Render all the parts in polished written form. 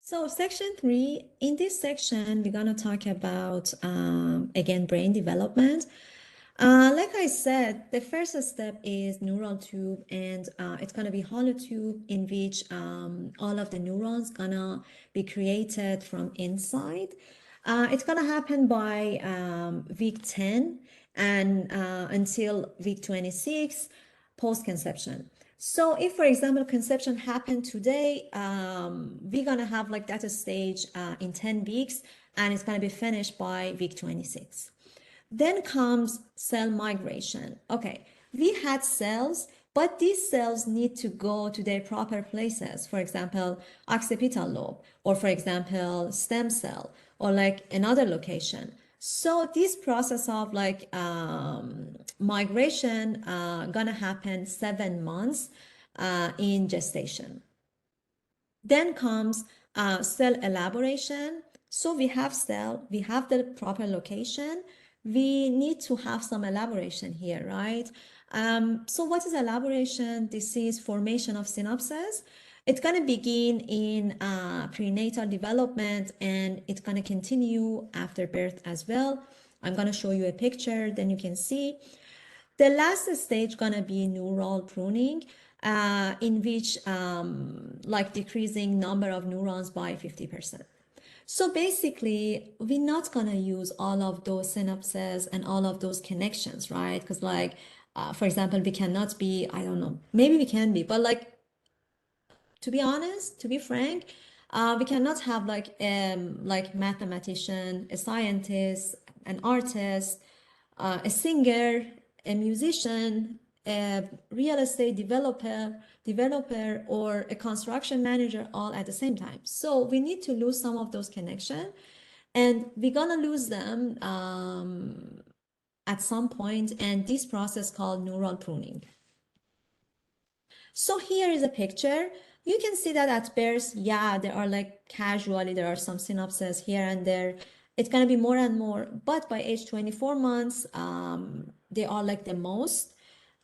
So section 3, in this section, we're going to talk about, again, brain development. Like I said, the first step is neural tube, and it's going to be hollow tube in which all of the neurons going to be created from inside. It's going to happen by week 10 and until week 26 post-conception. So if, for example, conception happened today, we're going to have like that stage in 10 weeks, and it's going to be finished by week 26. Then comes cell migration. Okay, we had cells, but these cells need to go to their proper places. For example, occipital lobe, or for example, stem cell, or like another location. So this process of like migration gonna happen 7 months in gestation. Then comes cell elaboration. So we have cell, we have the proper location. We need to have some elaboration here, right? So what is elaboration? This is formation of synapses. It's going to begin in prenatal development, and it's going to continue after birth as well. I'm going to show you a picture, then you can see. The last stage gonna be neural pruning, in which like decreasing number of neurons by 50%. So basically, we're not gonna use all of those synapses and all of those connections, right? Because like, for example, we cannot be, I don't know, maybe we can be, but like, to be honest, to be frank, we cannot have like mathematician, a scientist, an artist, a singer, a musician, a real estate developer, or a construction manager all at the same time. So we need to lose some of those connections, and we're gonna lose them at some point, and this process called neural pruning. So here is a picture. You can see that at birth, yeah, there are like casually, there are some synapses here and there. It's gonna be more and more, but by age 24 months, they are like the most.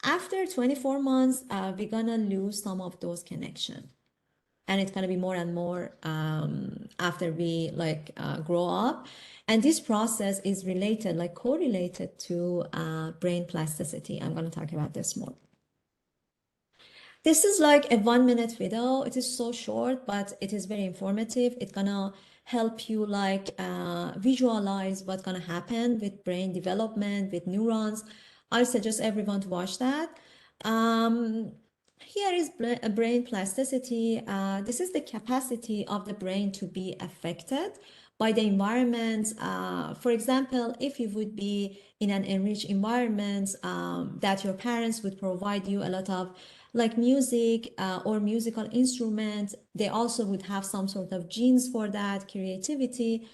After 24 months, we're gonna lose some of those connections. And it's gonna be more and more after we like grow up. And this process is related, like correlated to brain plasticity. I'm gonna talk about this more. This is like a 1 minute video. It is so short, but it is very informative. It's gonna help you like visualize what's gonna happen with brain development, with neurons. I suggest everyone to watch that. Here is brain plasticity. This is the capacity of the brain to be affected by the environment. For example, if you would be in an enriched environment, that your parents would provide you a lot of like music or musical instruments, they also would have some sort of genes for that, creativity.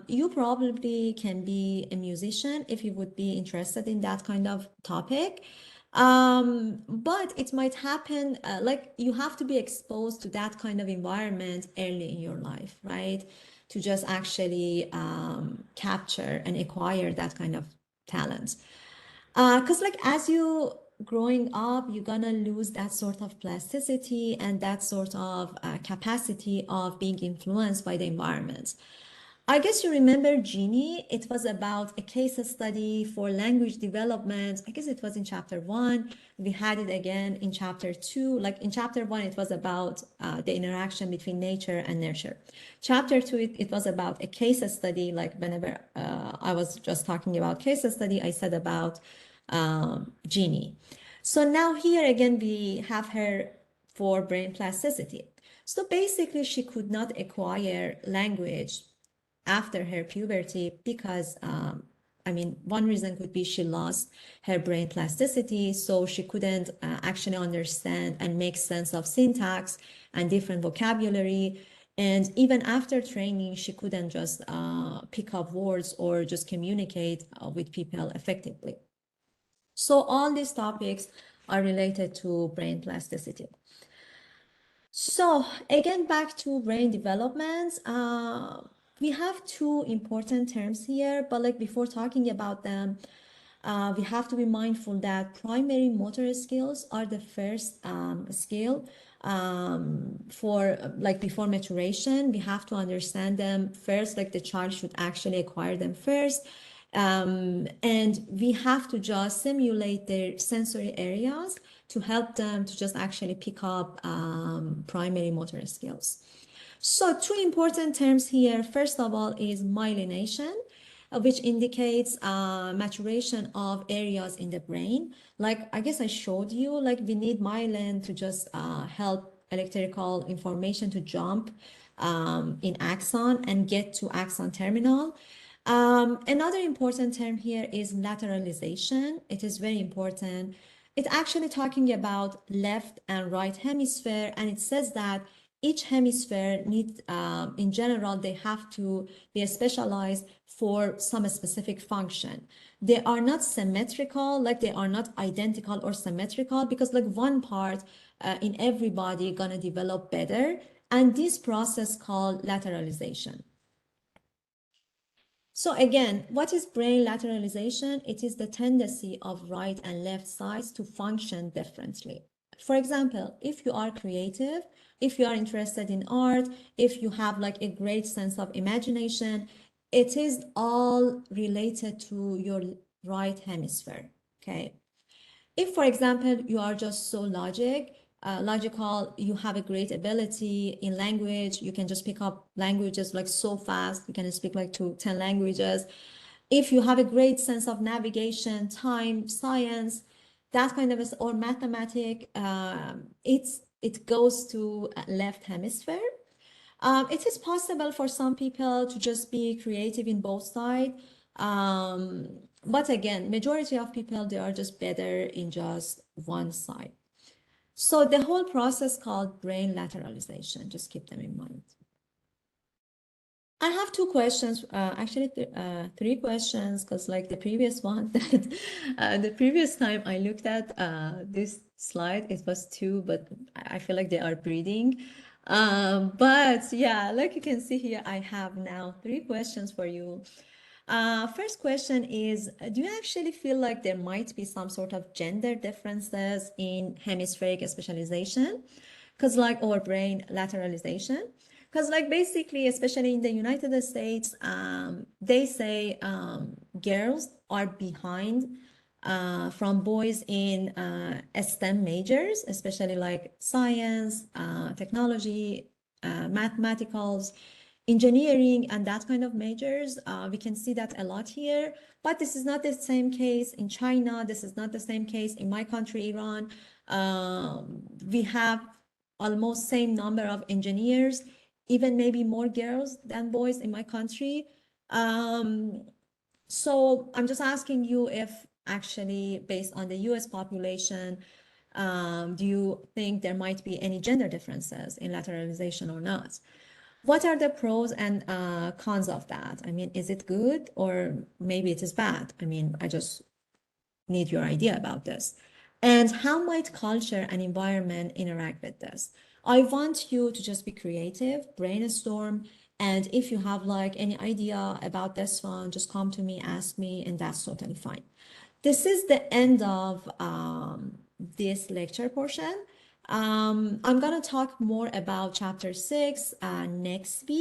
You probably can be a musician if you would be interested in that kind of topic. But it might happen like you have to be exposed to that kind of environment early in your life, right? To just actually capture and acquire that kind of talent. Because like as you growing up, you're gonna lose that sort of plasticity and that sort of capacity of being influenced by the environment. I guess you remember Genie. It was about a case study for language development. I guess it was in chapter 1. We had it again in chapter 2. Like in chapter 1, it was about the interaction between nature and nurture. Chapter 2, it was about a case study. Like whenever I was just talking about case study, I said about Genie. So now here again, we have her for brain plasticity. So basically, she could not acquire language after her puberty because I mean, one reason could be she lost her brain plasticity, so she couldn't actually understand and make sense of syntax and different vocabulary. And even after training, she couldn't just pick up words or just communicate with people effectively. So all these topics are related to brain plasticity. So again, back to brain development. We have two important terms here, but like before talking about them, we have to be mindful that primary motor skills are the first skill. for like before maturation. We have to understand them first, like the child should actually acquire them first. And we have to just simulate their sensory areas to help them to just actually pick up primary motor skills. So two important terms here. First of all is myelination, which indicates maturation of areas in the brain. Like I guess I showed you, like we need myelin to just help electrical information to jump in axon and get to axon terminal. Another important term here is lateralization. It is very important. It's actually talking about left and right hemisphere, and it says that each hemisphere needs, in general, they have to be specialized for some specific function. They are not symmetrical, like they are not identical or symmetrical, because like one part in everybody gonna develop better, and this process called lateralization. So again, what is brain lateralization? It is the tendency of right and left sides to function differently. For example, if you are creative, if you are interested in art, if you have like a great sense of imagination, it is all related to your right hemisphere, okay? If, for example, you are just so logical, you have a great ability in language, you can just pick up languages like so fast, you can speak like 10 languages. If you have a great sense of navigation, time, science, that kind of, or mathematic, it goes to left hemisphere. It is possible for some people to just be creative in both sides. But again, majority of people, they are just better in just one side. So the whole process called brain lateralization, just keep them in mind. I have two questions, actually three questions, because like the previous one, that the previous time I looked at this slide, it was two, but I feel like they are breeding. But yeah, like you can see here, I have now three questions for you. First question is, do you actually feel like there might be some sort of gender differences in hemispheric specialization? Because like our brain lateralization, because like basically, especially in the United States, they say girls are behind from boys in STEM majors, especially like science, technology, mathematicals, engineering, and that kind of majors. We can see that a lot here, but this is not the same case in China. This is not the same case in my country, Iran. We have almost same number of engineers, even maybe more girls than boys in my country. So I'm just asking you if actually based on the US population, do you think there might be any gender differences in lateralization or not? What are the pros and cons of that? I mean, is it good or maybe it is bad? I mean, I just need your idea about this. And how might culture and environment interact with this? I want you to just be creative, brainstorm, and if you have like any idea about this one, just come to me, ask me, and that's totally fine. This is the end of this lecture portion. I'm gonna talk more about chapter 6 next week.